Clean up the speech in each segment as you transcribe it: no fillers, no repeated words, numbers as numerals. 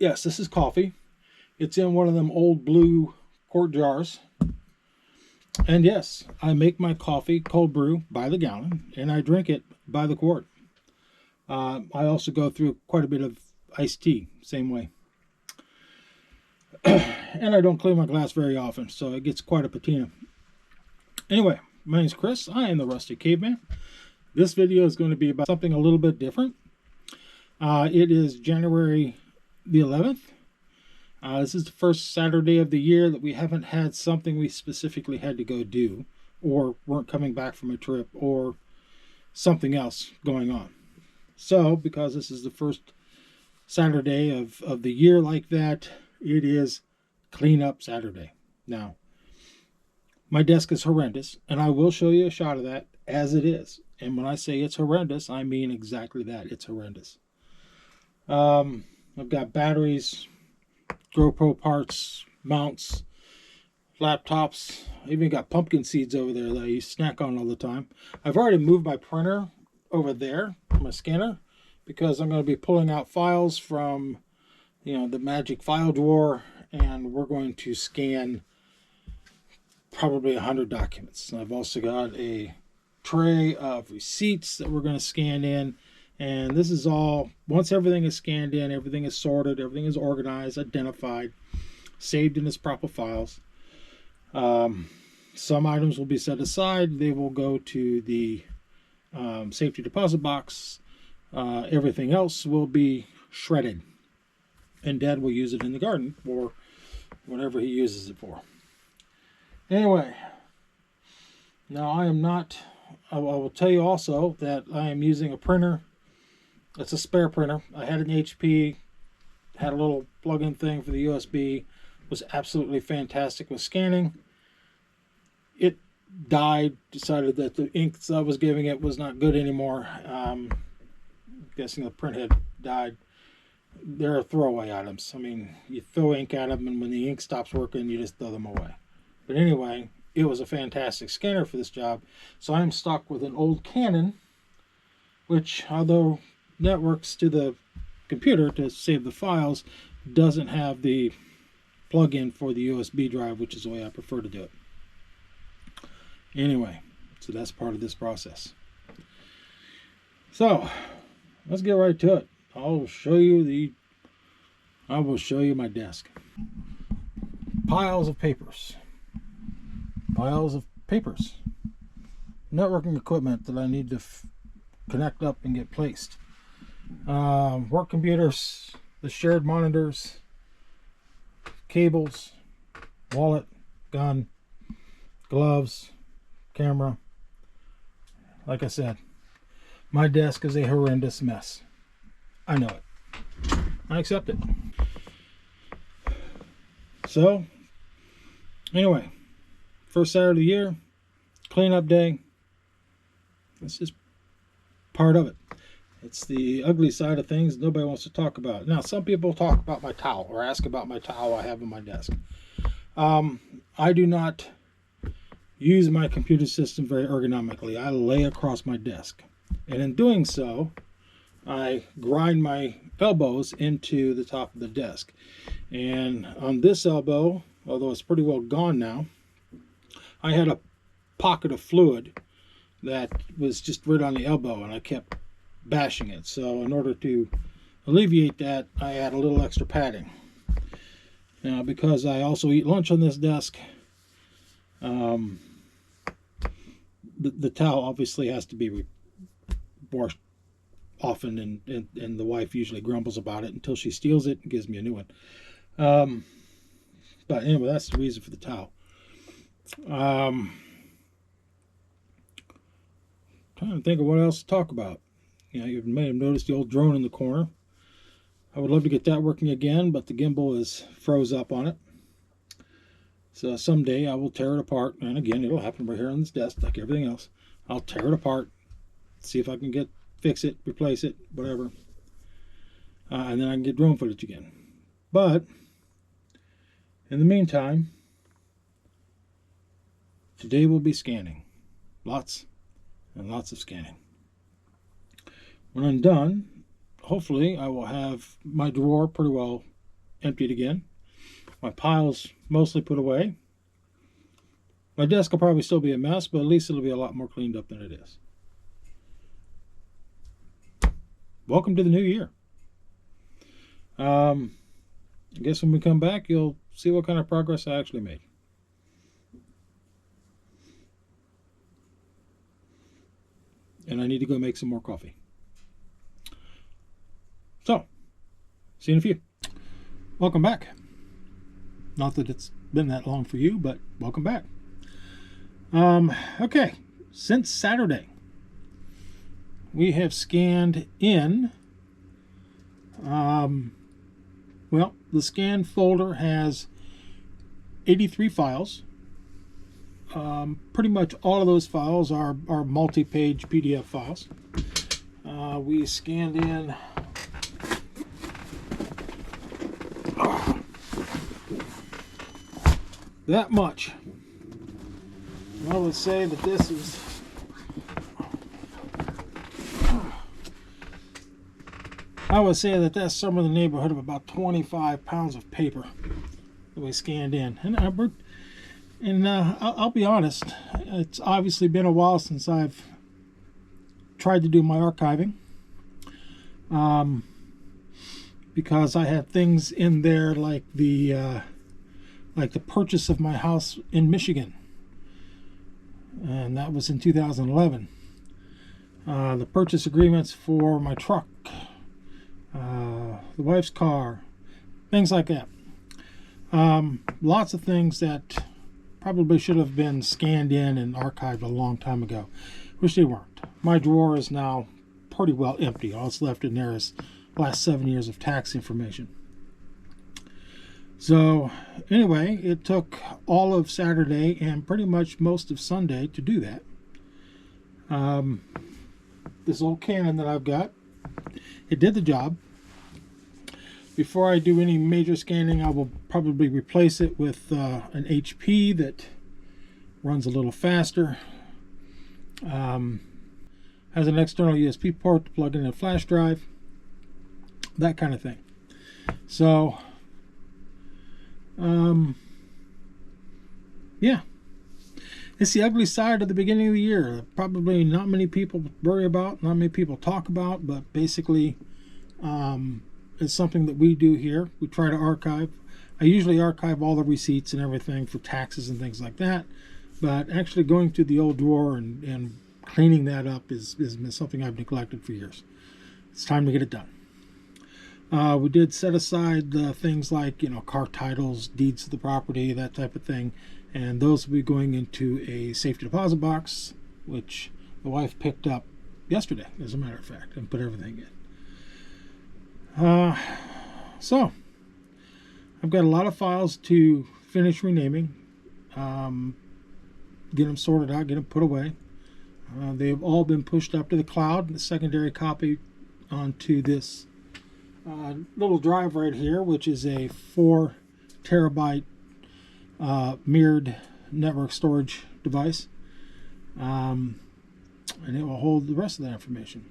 Yes, this is coffee. It's in one of them old blue quart jars. And yes, I make my coffee cold brew by the gallon, and I drink it by the quart. I also go through quite a bit of iced tea, same way. And I don't clean my glass very often, so it gets quite a patina. Anyway, my name's Chris. I am the Rusty Caveman. This video is going to be about something a little bit different. It is January the 11th. This is the first Saturday of the year that we haven't had something we specifically had to go do, or weren't coming back from a trip, or something else going on. So, because this is the first Saturday of the year like that, it is Cleanup Saturday. Now, my desk is horrendous, and I will show you a shot of that as it is. And when I say it's horrendous, I mean exactly that. It's horrendous. I've got batteries, GoPro parts, mounts, laptops. I even got pumpkin seeds over there that I used to snack on all the time. I've already moved my printer over there, my scanner, because I'm going to be pulling out files from, the magic file drawer, and we're going to scan probably 100 documents. I've also got a tray of receipts that we're going to scan in. And this is all, once everything is scanned in, everything is sorted, everything is organized, identified, saved in its proper files. Some items will be set aside. They will go to the safety deposit box. Everything else will be shredded. And Dad will use it in the garden for whatever he uses it for. Anyway, now I will tell you also that I am using a printer. It's a spare printer. I had an HP, had a little plug-in thing for the USB, was absolutely fantastic with scanning. It died, decided that the ink that I was giving it was not good anymore. I'm guessing the printhead died. They're throwaway items. I mean, you throw ink at them, and when the ink stops working, you just throw them away. But anyway, it was a fantastic scanner for this job. So I'm stuck with an old Canon, which, although networks to the computer to save the files, doesn't have the plug-in for the USB drive, which is the way I prefer to do it. Anyway, so that's part of this process. So let's get right to it. I will show you my desk. Piles of papers. Networking equipment that I need to connect up and get placed. Work computers, the shared monitors, cables, wallet, gun, gloves, camera. Like I said, my desk is a horrendous mess. I know it. I accept it. So, anyway, first Saturday of the year, cleanup day. It's just part of it. It's the ugly side of things nobody wants to talk about. Now, some people talk about my towel or ask about my towel I have on my desk. I do not use my computer system very ergonomically. I lay across my desk. And in doing so, I grind my elbows into the top of the desk. And on this elbow, although it's pretty well gone now, I had a pocket of fluid that was just right on the elbow, and I kept bashing it. So in order to alleviate that, I add a little extra padding. Now, because I also eat lunch on this desk, the towel obviously has to be washed often, and the wife usually grumbles about it until she steals it and gives me a new one. But anyway, that's the reason for the towel. Trying to think of what else to talk about. You may have noticed the old drone in the corner. I would love to get that working again, but the gimbal is froze up on it. So someday I will tear it apart, and again, it'll happen right here on this desk, like everything else. I'll tear it apart, see if I can fix it, replace it, whatever, and then I can get drone footage again. But in the meantime, today we'll be scanning. Lots and lots of scanning. When I'm done, hopefully I will have my drawer pretty well emptied again. My pile's mostly put away. My desk will probably still be a mess, but at least it'll be a lot more cleaned up than it is. Welcome to the new year. I guess when we come back, you'll see what kind of progress I actually made. And I need to go make some more coffee. So, see you in a few. Welcome back. Not that it's been that long for you, but welcome back. Okay, since Saturday, we have scanned in, well, the scan folder has 83 files. Pretty much all of those files are multi-page PDF files. We scanned in that much. I would say that this is that's somewhere in the neighborhood of about 25 pounds of paper that we scanned in. And I'll be honest, it's obviously been a while since I've tried to do my archiving, because I had things in there like the purchase of my house in Michigan, and that was in 2011. The purchase agreements for my truck, the wife's car, things like that. Lots of things that probably should have been scanned in and archived a long time ago, which they weren't. My drawer is now pretty well empty. All that's left in there is the last 7 years of tax information. So anyway, it took all of Saturday and pretty much most of Sunday to do that. This old Canon that I've got, it did the job. Before I do any major scanning, I will probably replace it with an HP that runs a little faster. Has an external USB port to plug in a flash drive, that kind of thing. So, yeah, it's the ugly side of the beginning of the year. Probably not many people worry about, not many people talk about, but basically, it's something that we do here. We try to archive. I usually archive all the receipts and everything for taxes and things like that, but actually going to the old drawer and cleaning that up is something I've neglected for years. It's time to get it done. We did set aside things like, car titles, deeds to the property, that type of thing, and those will be going into a safety deposit box, which the wife picked up yesterday, as a matter of fact, and put everything in. So I've got a lot of files to finish renaming, get them sorted out, get them put away. They've all been pushed up to the cloud, the secondary copy onto this little drive right here, which is a 4 terabyte mirrored network storage device, and it will hold the rest of that information.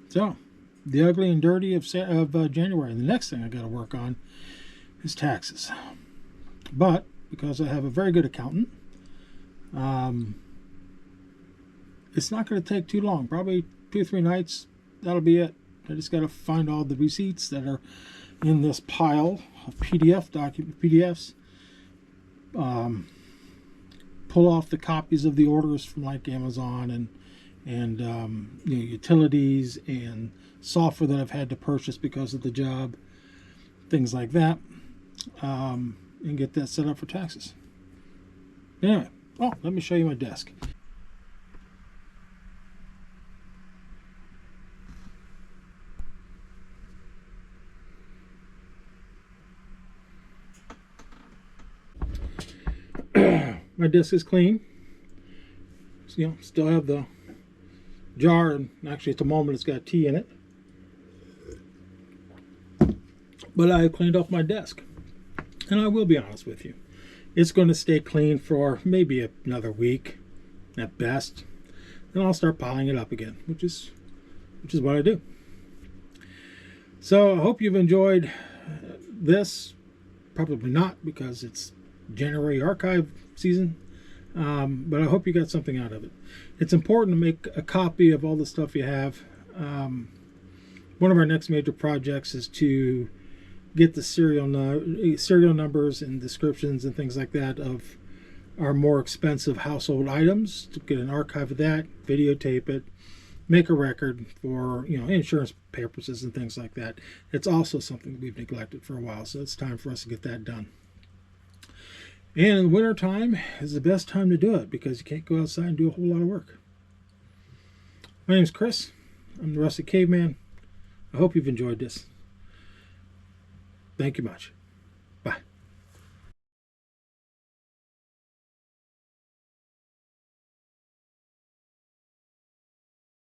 So the ugly and dirty of January. The next thing I got to work on is taxes. But because I have a very good accountant, it's not going to take too long. Probably 2 or 3 nights. That'll be it. I just got to find all the receipts that are in this pile of PDFs. Pull off the copies of the orders from like Amazon and utilities and software that I've had to purchase because of the job, things like that, and get that set up for taxes. Anyway, let me show you my desk. My desk is clean. So, still have the jar, and actually at the moment it's got tea in it. But I cleaned off my desk. And I will be honest with you, it's going to stay clean for maybe another week at best. Then I'll start piling it up again, which is what I do. So I hope you've enjoyed this. Probably not, because it's January archive season. But I hope you got something out of it. It's important to make a copy of all the stuff you have. One of our next major projects is to get the serial numbers and descriptions and things like that of our more expensive household items, to get an archive of that, videotape it, make a record for, insurance purposes and things like that. It's also something we've neglected for a while, so it's time for us to get that done. And in the winter time is the best time to do it, because you can't go outside and do a whole lot of work. My name's Chris. I'm the Rusty Caveman. I hope you've enjoyed this. Thank you much.